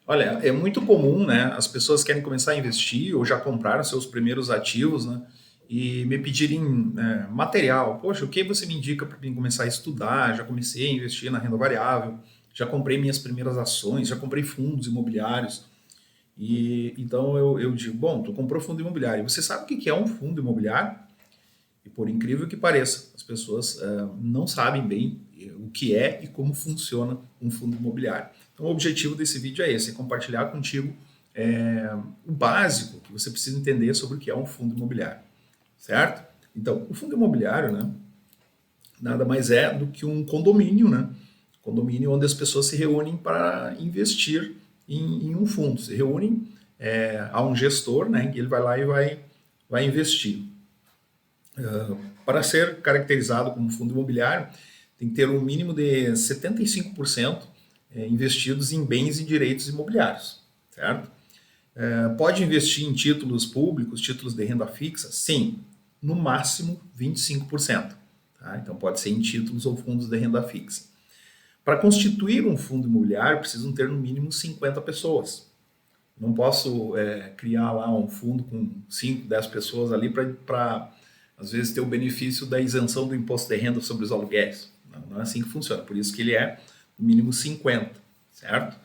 Olha, é muito comum, né? As pessoas querem começar a investir ou já compraram seus primeiros ativos, né? E me pedirem material. Poxa, o que você me indica para mim começar a estudar? Já comecei a investir na renda variável, já comprei minhas primeiras ações, já comprei fundos imobiliários. E então eu digo, bom, tu comprou fundo imobiliário. Você sabe o que que é um fundo imobiliário? E por incrível que pareça, as pessoas não sabem bem o que é e como funciona um fundo imobiliário. Então, o objetivo desse vídeo é esse, é compartilhar contigo o básico que você precisa entender sobre o que é um fundo imobiliário, certo? Então, o fundo imobiliário, né, nada mais é do que um condomínio, né? Condomínio onde as pessoas se reúnem para investir em um fundo, se reúnem a um gestor, né, que ele vai lá e vai investir. Para ser caracterizado como fundo imobiliário, tem que ter um mínimo de 75% investidos em bens e direitos imobiliários, certo? Pode investir em títulos públicos, títulos de renda fixa? Sim, no máximo 25%. Tá? Então pode ser em títulos ou fundos de renda fixa. Para constituir um fundo imobiliário, precisam ter no mínimo 50 pessoas. Não posso criar lá um fundo com 5, 10 pessoas ali para, às vezes, ter o benefício da isenção do imposto de renda sobre os aluguéis. Não é assim que funciona. Por isso que ele é no mínimo 50, certo?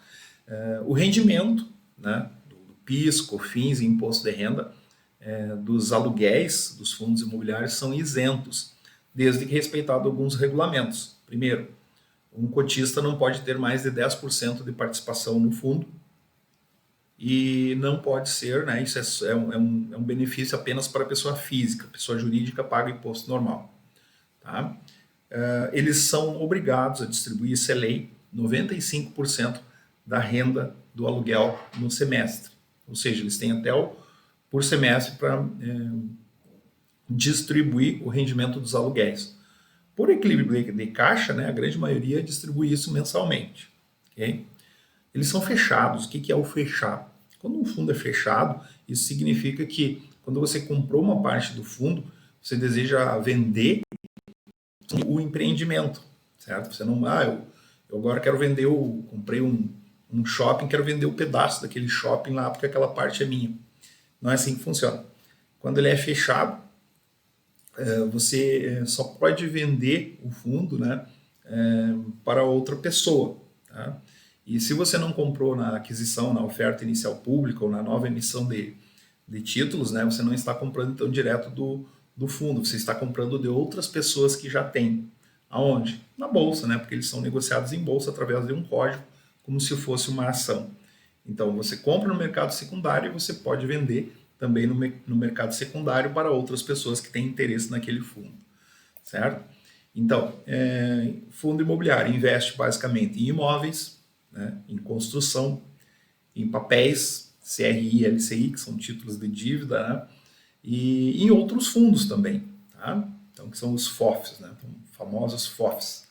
O rendimento, né, do PIS, COFINS e imposto de renda dos aluguéis dos fundos imobiliários são isentos, desde que respeitado alguns regulamentos. Primeiro, um cotista não pode ter mais de 10% de participação no fundo, e não pode ser, né? Isso é um benefício apenas para a pessoa física, pessoa jurídica paga imposto normal. Tá? Eles são obrigados a distribuir, isso é lei, 95% da renda do aluguel no semestre. Ou seja, eles têm até por semestre para distribuir o rendimento dos aluguéis. Por equilíbrio de caixa, né, a grande maioria distribui isso mensalmente. Okay? Eles são fechados. O que é o fechado? Quando um fundo é fechado, isso significa que quando você comprou uma parte do fundo, você deseja vender o empreendimento, certo? Você não, eu agora quero vender comprei um shopping, quero vender o pedaço daquele shopping lá porque aquela parte é minha. Não é assim que funciona. Quando ele é fechado, você só pode vender o fundo, né, para outra pessoa. Tá? E se você não comprou na aquisição, na oferta inicial pública ou na nova emissão de títulos, né, você não está comprando então direto do fundo, você está comprando de outras pessoas que já têm. Aonde? Na bolsa, né, porque eles são negociados em bolsa através de um código, como se fosse uma ação. Então você compra no mercado secundário e você pode vender também no mercado secundário para outras pessoas que têm interesse naquele fundo, certo? Então, fundo imobiliário investe basicamente em imóveis, né, em construção, em papéis, CRI e LCI, que são títulos de dívida, né, e em outros fundos também, tá? Então, que são os FOFs, né, então, famosos FOFs.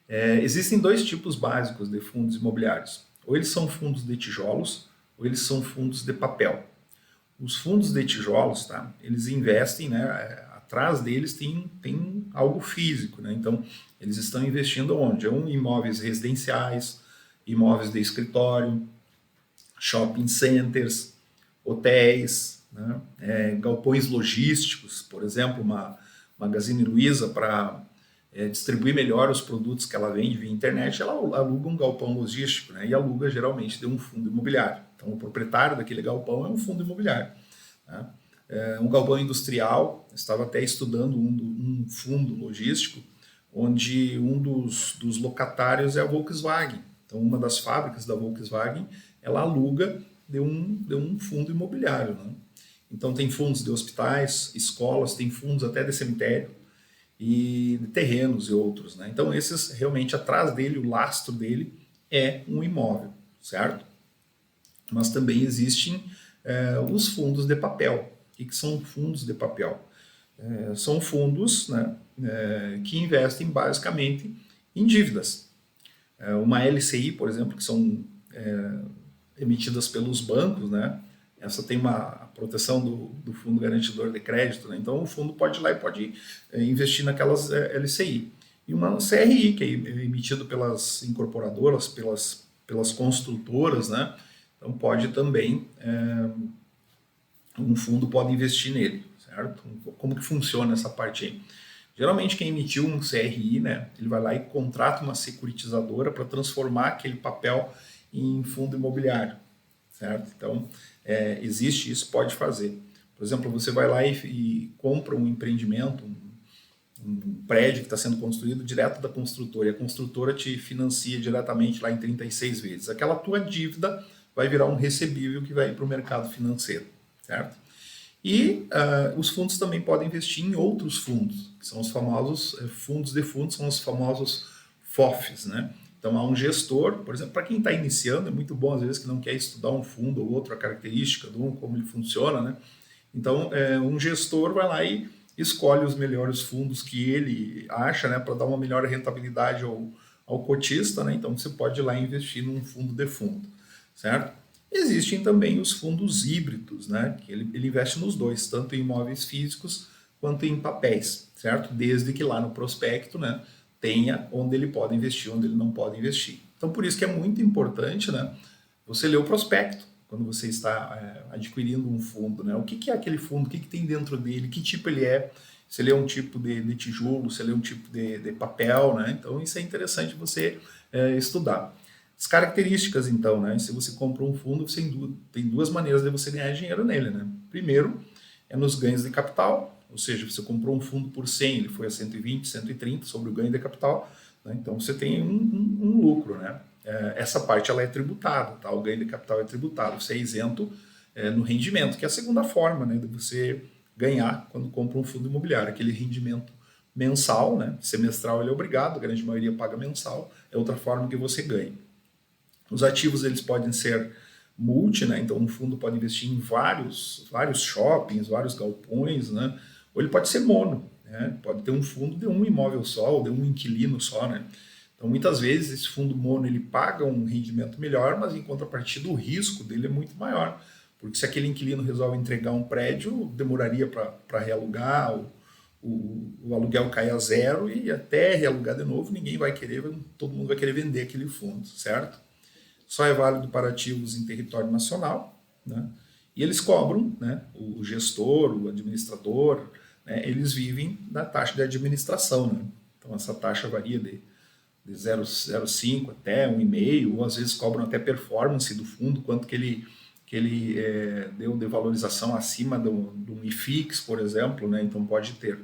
Existem dois tipos básicos de fundos imobiliários. Ou eles são fundos de tijolos, ou eles são fundos de papel. Os fundos de tijolos, tá? Eles investem, né? Atrás deles tem algo físico, né? Então, eles estão investindo onde? Em imóveis residenciais, imóveis de escritório, shopping centers, hotéis, né? Galpões logísticos, por exemplo, uma Magazine Luiza para distribuir melhor os produtos que ela vende via internet, ela aluga um galpão logístico, né? E aluga geralmente de um fundo imobiliário. Então, o proprietário daquele galpão é um fundo imobiliário. Né? Um galpão industrial, estava até estudando um fundo logístico, onde um dos locatários é a Volkswagen. Então, uma das fábricas da Volkswagen, ela aluga de um fundo imobiliário. Né? Então, tem fundos de hospitais, escolas, tem fundos até de cemitério, e de terrenos e outros. Né? Então, esses realmente atrás dele, o lastro dele é um imóvel, certo? Mas também existem os fundos de papel. O que são fundos de papel? São fundos, né, que investem basicamente em dívidas. Uma LCI, por exemplo, que são emitidas pelos bancos, né? Essa tem uma proteção do Fundo Garantidor de Crédito, né? Então o fundo pode ir lá e pode investir naquelas LCI. E uma CRI, que é emitido pelas incorporadoras, pelas construtoras, né? Então pode também, um fundo pode investir nele, certo? Como que funciona essa parte aí? Geralmente quem emitiu um CRI, né, ele vai lá e contrata uma securitizadora para transformar aquele papel em fundo imobiliário, certo? Então, existe isso, pode fazer. Por exemplo, você vai lá e compra um empreendimento, um prédio que está sendo construído direto da construtora, e a construtora te financia diretamente lá em 36 vezes. Aquela tua dívida vai virar um recebível que vai para o mercado financeiro, certo? E os fundos também podem investir em outros fundos, que são os famosos fundos de fundos, são os famosos FOFs, né? Então há um gestor, por exemplo, para quem está iniciando, é muito bom às vezes que não quer estudar um fundo ou outro, a característica de um, como ele funciona, né? Então um gestor vai lá e escolhe os melhores fundos que ele acha, né, para dar uma melhor rentabilidade ao cotista, né? Então você pode ir lá e investir num fundo de fundo, certo? Existem também os fundos híbridos, né? Que ele investe nos dois, tanto em imóveis físicos quanto em papéis, certo? Desde que lá no prospecto, né, tenha onde ele pode investir, onde ele não pode investir. Então, por isso que é muito importante, né, você ler o prospecto quando você está adquirindo um fundo, né? O que é aquele fundo, o que tem dentro dele, que tipo ele é, se ele é um tipo de tijolo, se ele é um tipo de papel, né? Então, isso é interessante você estudar. As características, então, né? Se você compra um fundo, você tem duas maneiras de você ganhar dinheiro nele, né? Primeiro, é nos ganhos de capital, ou seja, você comprou um fundo por 100, ele foi a 120, 130 sobre o ganho de capital, né? Então você tem um lucro, né? Essa parte ela é tributada, tá? O ganho de capital é tributado, você é isento no rendimento, que é a segunda forma, né, de você ganhar quando compra um fundo imobiliário, aquele rendimento mensal, né? Semestral ele é obrigado, a grande maioria paga mensal, é outra forma que você ganha. Os ativos eles podem ser multi, né? Então um fundo pode investir em vários shoppings, vários galpões, né? Ou ele pode ser mono, né? Pode ter um fundo de um imóvel só, ou de um inquilino só, né? Então muitas vezes esse fundo mono ele paga um rendimento melhor, mas em contrapartida o risco dele é muito maior, porque se aquele inquilino resolve entregar um prédio, demoraria para realugar, o aluguel cai a zero e até realugar de novo ninguém vai querer, todo mundo vai querer vender aquele fundo, certo? Só é válido para ativos em território nacional, né? E eles cobram, né, o gestor, o administrador, né, eles vivem da taxa de administração, né? Então essa taxa varia de 0,05 até 1,5, ou às vezes cobram até performance do fundo, quanto que ele deu de valorização acima do IFIX, por exemplo, né? Então pode ter.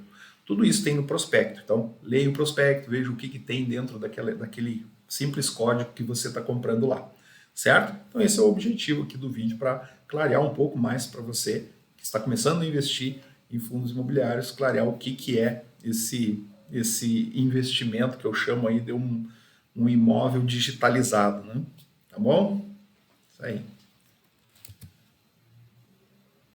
Tudo isso tem no prospecto. Então leia o prospecto, veja o que tem dentro daquele simples código que você está comprando lá, certo? Então esse é o objetivo aqui do vídeo, para clarear um pouco mais para você que está começando a investir em fundos imobiliários, clarear o que é esse investimento que eu chamo aí de um imóvel digitalizado, né? Tá bom? Isso aí.